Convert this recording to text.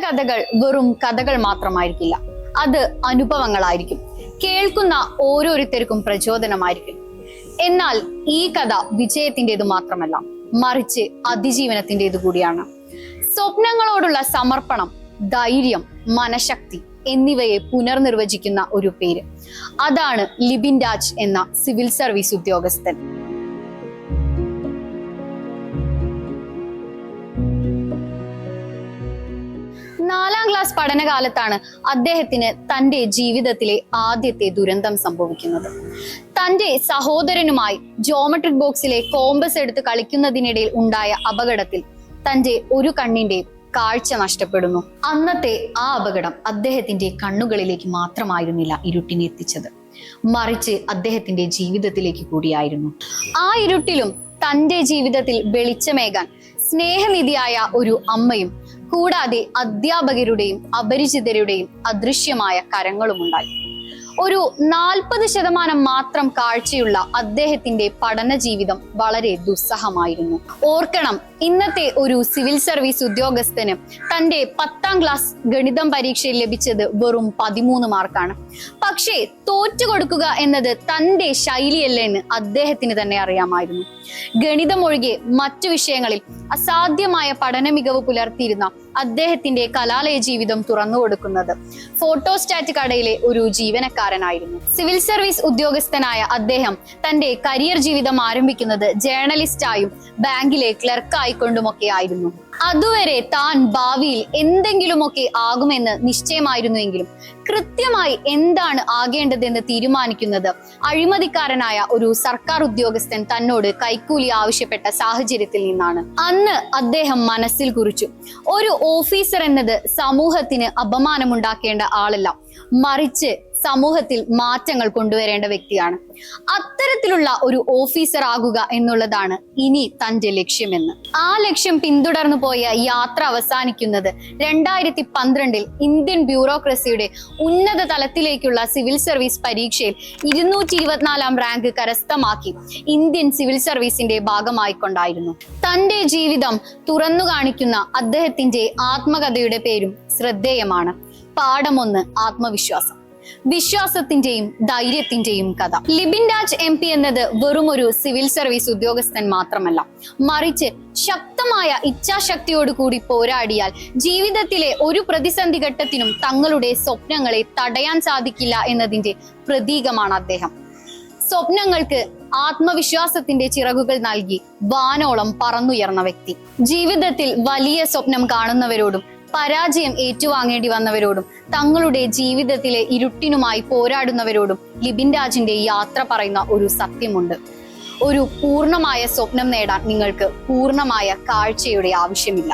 കഥകൾ വെറും കഥകൾ മാത്രമായിരിക്കില്ല, അത് അനുഭവങ്ങളായിരിക്കും. കേൾക്കുന്ന ഓരോരുത്തർക്കും പ്രചോദനമായിരിക്കും. എന്നാൽ ഈ കഥ വിജയത്തിൻ്റെത് മാത്രമല്ല, മറിച്ച് അതിജീവനത്തിൻ്റെത് കൂടിയാണ്. സ്വപ്നങ്ങളോടുള്ള സമർപ്പണം, ധൈര്യം, മനഃശക്തി എന്നിവയെ പുനർനിർവചിക്കുന്ന ഒരു പേര്. അതാണ് ലിബിൻ രാജ് എന്ന സിവിൽ സർവീസ് ഉദ്യോഗസ്ഥൻ. നാലാം ക്ലാസ് പഠനകാലത്താണ് അദ്ദേഹത്തിന് തന്റെ ജീവിതത്തിലെ ആദ്യത്തെ ദുരന്തം സംഭവിക്കുന്നത്. തന്റെ സഹോദരനുമായി ജോമെട്രിക് ബോക്സിലെ കോമ്പസ് എടുത്ത് കളിക്കുന്നതിനിടയിൽ ഉണ്ടായ അപകടത്തിൽ തന്റെ ഒരു കണ്ണിന്റെ കാഴ്ച നഷ്ടപ്പെടുന്നു. അന്നത്തെ ആ അപകടം അദ്ദേഹത്തിന്റെ കണ്ണുകളിലേക്ക് മാത്രമായിരുന്നില്ല ഇരുട്ടിനെ എത്തിച്ചത്, മറിച്ച് അദ്ദേഹത്തിന്റെ ജീവിതത്തിലേക്ക് കൂടിയായിരുന്നു. ആ ഇരുട്ടിലും തന്റെ ജീവിതത്തിൽ വെളിച്ചമേകാൻ സ്നേഹനിധിയായ ഒരു അമ്മയും കൂടാതെ അധ്യാപകരുടെയും അപരിചിതരുടെയും അദൃശ്യമായ കരങ്ങളുമുണ്ടായി. ഒരു 40% മാത്രം കാഴ്ചയുള്ള അദ്ദേഹത്തിന്റെ പഠന ജീവിതം വളരെ ദുസ്സഹമായിരുന്നു. ഓർക്കണം, ഇന്നത്തെ ഒരു സിവിൽ സർവീസ് ഉദ്യോഗസ്ഥന് തന്റെ 10ാം ക്ലാസ് ഗണിതം പരീക്ഷയിൽ ലഭിച്ചത് വെറും 13 മാർക്കാണ്. പക്ഷേ തോറ്റുകൊടുക്കുക എന്നത് തന്റെ ശൈലിയല്ലെന്ന് അദ്ദേഹത്തിന് തന്നെ അറിയാമായിരുന്നു. ഗണിതം ഒഴികെ മറ്റു വിഷയങ്ങളിൽ അസാധ്യമായ പഠന മികവ് പുലർത്തിയിരുന്ന അദ്ദേഹത്തിന്റെ കലാലയ ജീവിതം തുറന്നു കൊടുക്കുന്നത് ഫോട്ടോസ്റ്റാറ്റ് കടയിലെ ഒരു ജീവനക്കാരനായിരുന്നു. സിവിൽ സർവീസ് ഉദ്യോഗസ്ഥനായ അദ്ദേഹം തന്റെ കരിയർ ജീവിതം ആരംഭിക്കുന്നത് ജേർണലിസ്റ്റായും ബാങ്കിലെ ക്ലർക്കായിക്കൊണ്ടുമൊക്കെ ആയിരുന്നു. അതുവരെ താൻ ഭാവിയിൽ എന്തെങ്കിലുമൊക്കെ ആകുമെന്ന് നിശ്ചയമായിരുന്നുവെങ്കിലും കൃത്യമായി എന്താണ് ആകേണ്ടതെന്ന് തീരുമാനിക്കുന്നത് അഴിമതിക്കാരനായ ഒരു സർക്കാർ ഉദ്യോഗസ്ഥൻ തന്നോട് കൈക്കൂലി ആവശ്യപ്പെട്ട സാഹചര്യത്തിൽ നിന്നാണ്. അന്ന് അദ്ദേഹം മനസ്സിൽ കുറിച്ചു, ഒരു ഓഫീസർ എന്നത് സമൂഹത്തിന് അപമാനമുണ്ടാക്കേണ്ട ആളല്ല, മറിച്ച് സമൂഹത്തിൽ മാറ്റങ്ങൾ കൊണ്ടുവരേണ്ട വ്യക്തിയാണ്. അത്തരത്തിലുള്ള ഒരു ഓഫീസർ ആകുക എന്നുള്ളതാണ് ഇനി തന്റെ ലക്ഷ്യമെന്ന്. ആ ലക്ഷ്യം പിന്തുടർന്നു പോയ യാത്ര അവസാനിക്കുന്നത് 2012 ഇന്ത്യൻ ബ്യൂറോക്രസിയുടെ ഉന്നത തലത്തിലേക്കുള്ള സിവിൽ സർവീസ് പരീക്ഷയിൽ 224ാം റാങ്ക് കരസ്ഥമാക്കി ഇന്ത്യൻ സിവിൽ സർവീസിന്റെ ഭാഗമായിക്കൊണ്ടായിരുന്നു. തന്റെ ജീവിതം തുറന്നു കാണിക്കുന്ന അദ്ദേഹത്തിന്റെ ആത്മകഥയുടെ പേരും ശ്രദ്ധേയമാണ്. പാഠം 1: ആത്മവിശ്വാസം. വിശ്വാസത്തിന്റെയും ധൈര്യത്തിന്റെയും കഥ. ലിബിൻ രാജ് MP എന്നത് വെറും ഒരു സിവിൽ സർവീസ് ഉദ്യോഗസ്ഥൻ മാത്രമല്ല, മറിച്ച് ശക്തമായ ഇച്ഛാശക്തിയോട് കൂടി പോരാടിയാൽ ജീവിതത്തിലെ ഒരു പ്രതിസന്ധി ഘട്ടത്തിനും തങ്ങളുടെ സ്വപ്നങ്ങളെ തടയാൻ സാധിക്കില്ല എന്നതിന്റെ പ്രതീകമാണ് അദ്ദേഹം. സ്വപ്നങ്ങൾക്ക് ആത്മവിശ്വാസത്തിന്റെ ചിറകുകൾ നൽകി വാനോളം പറന്നുയർന്ന വ്യക്തി. ജീവിതത്തിൽ വലിയ സ്വപ്നം കാണുന്നവരോടും പരാജയം ഏറ്റുവാങ്ങേണ്ടി വന്നവരോടും തങ്ങളുടെ ജീവിതത്തിലെ ഇരുട്ടിനുമായി പോരാടുന്നവരോടും ലിബിൻ രാജിന്റെ യാത്ര പറയുന്ന ഒരു സത്യമുണ്ട്: ഒരു പൂർണ്ണമായ സ്വപ്നം നേടാൻ നിങ്ങൾക്ക് പൂർണ്ണമായ കാഴ്ചയുടെ ആവശ്യമില്ല.